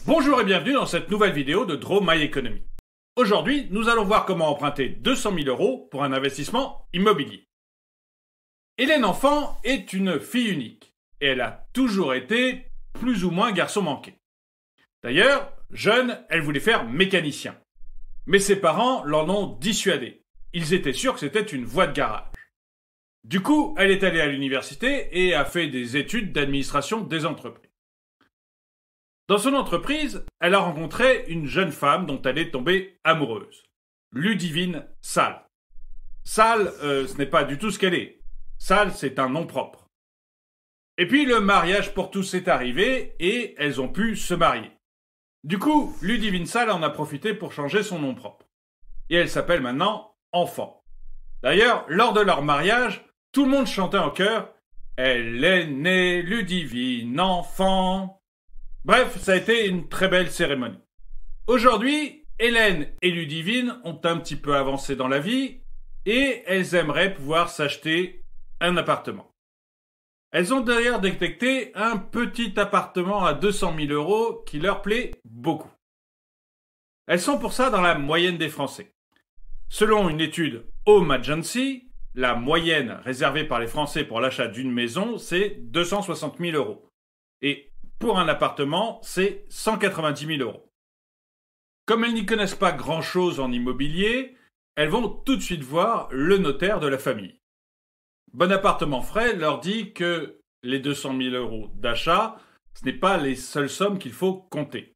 Bonjour et bienvenue dans cette nouvelle vidéo de Draw My Economy. Aujourd'hui, nous allons voir comment emprunter 200 000 € pour un investissement immobilier. Hélène Enfant est une fille unique et elle a toujours été plus ou moins garçon manqué. D'ailleurs, jeune, elle voulait faire mécanicien. Mais ses parents l'en ont dissuadée. Ils étaient sûrs que c'était une voie de garage. Du coup, elle est allée à l'université et a fait des études d'administration des entreprises. Dans son entreprise, elle a rencontré une jeune femme dont elle est tombée amoureuse. Ludivine Salle. Salle, ce n'est pas du tout ce qu'elle est. Salle, c'est un nom propre. Et puis le mariage pour tous est arrivé et elles ont pu se marier. Du coup, Ludivine Salle en a profité pour changer son nom propre. Et elle s'appelle maintenant Enfant. D'ailleurs, lors de leur mariage, tout le monde chantait en chœur « Elle est née Ludivine Enfant ». Bref, ça a été une très belle cérémonie. Aujourd'hui, Hélène et Ludivine ont un petit peu avancé dans la vie et elles aimeraient pouvoir s'acheter un appartement. Elles ont d'ailleurs détecté un petit appartement à 200 000 € qui leur plaît beaucoup. Elles sont pour ça dans la moyenne des Français. Selon une étude Home Agency, la moyenne réservée par les Français pour l'achat d'une maison, c'est 260 000 €. Et pour un appartement, c'est 190 000 €. Comme elles n'y connaissent pas grand-chose en immobilier, elles vont tout de suite voir le notaire de la famille. Bon Appartement Frais leur dit que les 200 000 € d'achat, ce n'est pas les seules sommes qu'il faut compter.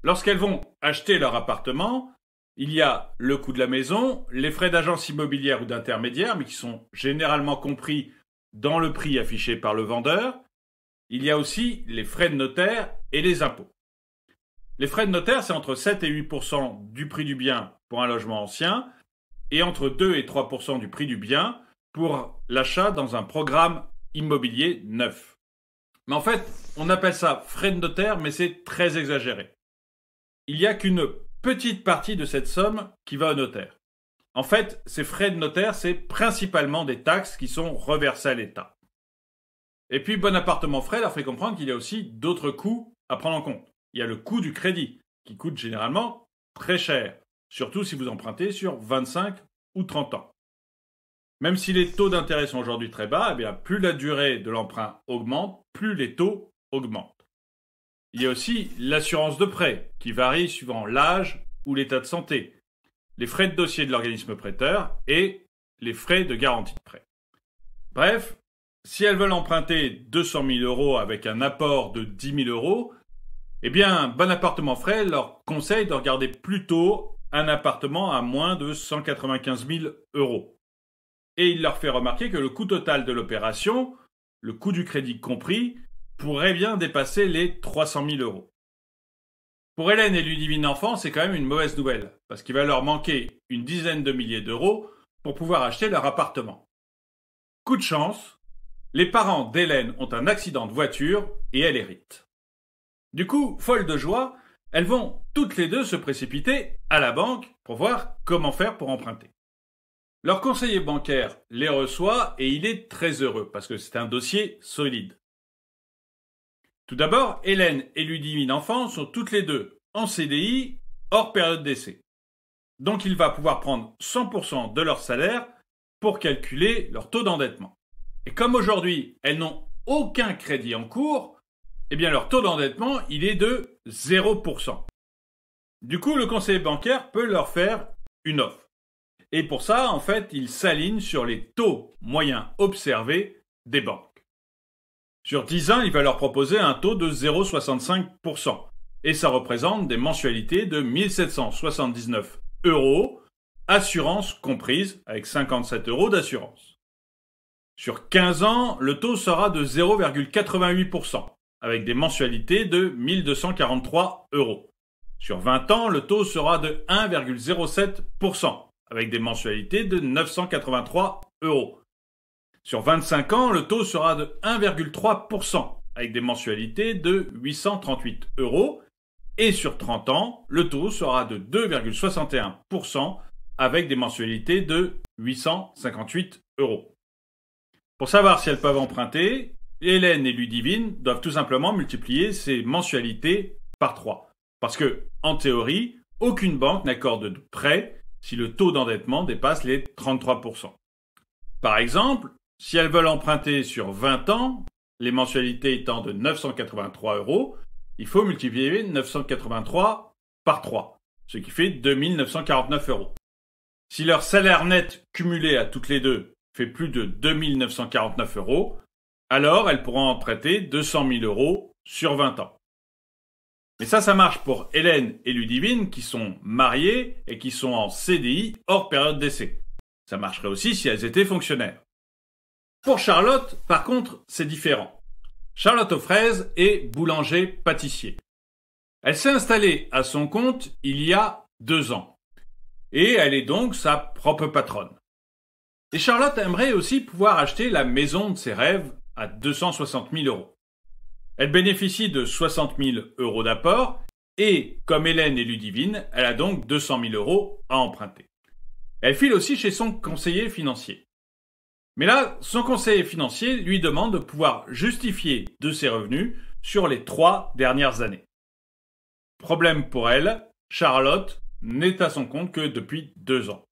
Lorsqu'elles vont acheter leur appartement, il y a le coût de la maison, les frais d'agence immobilière ou d'intermédiaire, mais qui sont généralement compris dans le prix affiché par le vendeur. Il y a aussi les frais de notaire et les impôts. Les frais de notaire, c'est entre 7 et 8% du prix du bien pour un logement ancien et entre 2 et 3% du prix du bien pour l'achat dans un programme immobilier neuf. Mais en fait, on appelle ça frais de notaire, mais c'est très exagéré. Il n'y a qu'une petite partie de cette somme qui va au notaire. En fait, ces frais de notaire, c'est principalement des taxes qui sont reversées à l'État. Et puis, Bon Appartement Frais leur fait comprendre qu'il y a aussi d'autres coûts à prendre en compte. Il y a le coût du crédit, qui coûte généralement très cher, surtout si vous empruntez sur 25 ou 30 ans. Même si les taux d'intérêt sont aujourd'hui très bas, eh bien, plus la durée de l'emprunt augmente, plus les taux augmentent. Il y a aussi l'assurance de prêt, qui varie suivant l'âge ou l'état de santé, les frais de dossier de l'organisme prêteur et les frais de garantie de prêt. Bref, si elles veulent emprunter 200 000 € avec un apport de 10 000 €, eh bien, Bon Appartement Frais leur conseille de regarder plutôt un appartement à moins de 195 000 €. Et il leur fait remarquer que le coût total de l'opération, le coût du crédit compris, pourrait bien dépasser les 300 000 €. Pour Hélène et Ludivine Enfant, c'est quand même une mauvaise nouvelle, parce qu'il va leur manquer une dizaine de milliers d'euros pour pouvoir acheter leur appartement. Coup de chance, les parents d'Hélène ont un accident de voiture et elle hérite. Du coup, folles de joie, elles vont toutes les deux se précipiter à la banque pour voir comment faire pour emprunter. Leur conseiller bancaire les reçoit et il est très heureux parce que c'est un dossier solide. Tout d'abord, Hélène et Ludivine Enfant sont toutes les deux en CDI hors période d'essai. Donc il va pouvoir prendre 100% de leur salaire pour calculer leur taux d'endettement. Et comme aujourd'hui, elles n'ont aucun crédit en cours, eh bien leur taux d'endettement, il est de 0%. Du coup, le conseiller bancaire peut leur faire une offre. Et pour ça, en fait, il s'aligne sur les taux moyens observés des banques. Sur 10 ans, il va leur proposer un taux de 0,65%. Et ça représente des mensualités de 1 779 €, assurance comprise, avec 57 € d'assurance. Sur 15 ans, le taux sera de 0,88%, avec des mensualités de 1 243 €. Sur 20 ans, le taux sera de 1,07%, avec des mensualités de 983 €. Sur 25 ans, le taux sera de 1,3%, avec des mensualités de 838 €. Et sur 30 ans, le taux sera de 2,61%, avec des mensualités de 858 €. Pour savoir si elles peuvent emprunter, Hélène et Ludivine doivent tout simplement multiplier ces mensualités par 3. Parce que, en théorie, aucune banque n'accorde de prêt si le taux d'endettement dépasse les 33%. Par exemple, si elles veulent emprunter sur 20 ans, les mensualités étant de 983 €, il faut multiplier 983 par 3, ce qui fait 2949 €. Si leur salaire net cumulé à toutes les deux fait plus de 2949 €, alors elles pourront emprunter 200 000 € sur 20 ans. Mais ça marche pour Hélène et Ludivine qui sont mariées et qui sont en CDI hors période d'essai. Ça marcherait aussi si elles étaient fonctionnaires. Pour Charlotte, par contre, c'est différent. Charlotte Aufraise est boulanger-pâtissier. Elle s'est installée à son compte il y a 2 ans. Et elle est donc sa propre patronne. Et Charlotte aimerait aussi pouvoir acheter la maison de ses rêves à 260 000 €. Elle bénéficie de 60 000 € d'apport et, comme Hélène et Ludivine, elle a donc 200 000 € à emprunter. Elle file aussi chez son conseiller financier. Mais là, son conseiller financier lui demande de pouvoir justifier de ses revenus sur les 3 dernières années. Problème pour elle, Charlotte n'est à son compte que depuis 2 ans.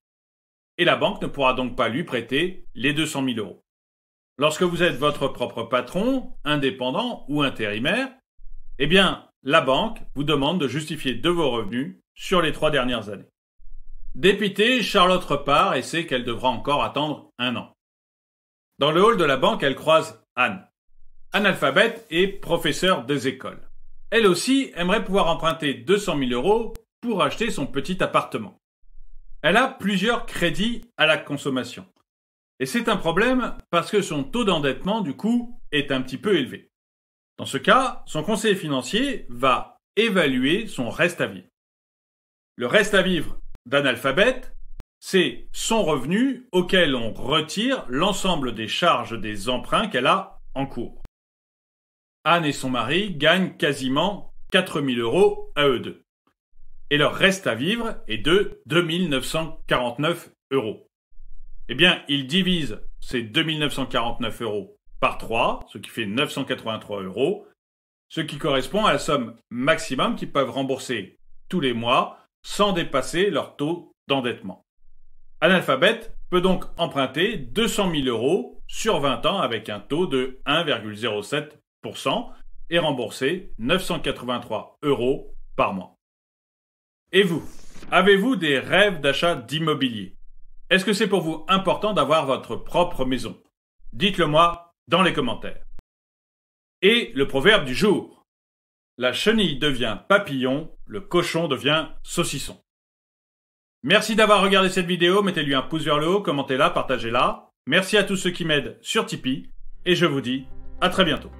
Et la banque ne pourra donc pas lui prêter les 200 000 €. Lorsque vous êtes votre propre patron, indépendant ou intérimaire, eh bien, la banque vous demande de justifier de vos revenus sur les 3 dernières années. Dépitée, Charlotte repart et sait qu'elle devra encore attendre 1 an. Dans le hall de la banque, elle croise Anne. Analphabète et professeure des écoles. Elle aussi aimerait pouvoir emprunter 200 000 € pour acheter son petit appartement. Elle a plusieurs crédits à la consommation. Et c'est un problème parce que son taux d'endettement, du coup, est un petit peu élevé. Dans ce cas, son conseiller financier va évaluer son reste à vivre. Le reste à vivre d'Analphabète, c'est son revenu auquel on retire l'ensemble des charges des emprunts qu'elle a en cours. Anne et son mari gagnent quasiment 4 000 € à eux deux. Et leur reste à vivre est de 2 949 €. Eh bien, ils divisent ces 2 949 € par 3, ce qui fait 983 €, ce qui correspond à la somme maximum qu'ils peuvent rembourser tous les mois sans dépasser leur taux d'endettement. Analphabète peut donc emprunter 200 000 € sur 20 ans avec un taux de 1,07% et rembourser 983 € par mois. Et vous, avez-vous des rêves d'achat d'immobilier ? Est-ce que c'est pour vous important d'avoir votre propre maison ? Dites-le moi dans les commentaires. Et le proverbe du jour. La chenille devient papillon, le cochon devient saucisson. Merci d'avoir regardé cette vidéo, mettez-lui un pouce vers le haut, commentez-la, partagez-la. Merci à tous ceux qui m'aident sur Tipeee, et je vous dis à très bientôt.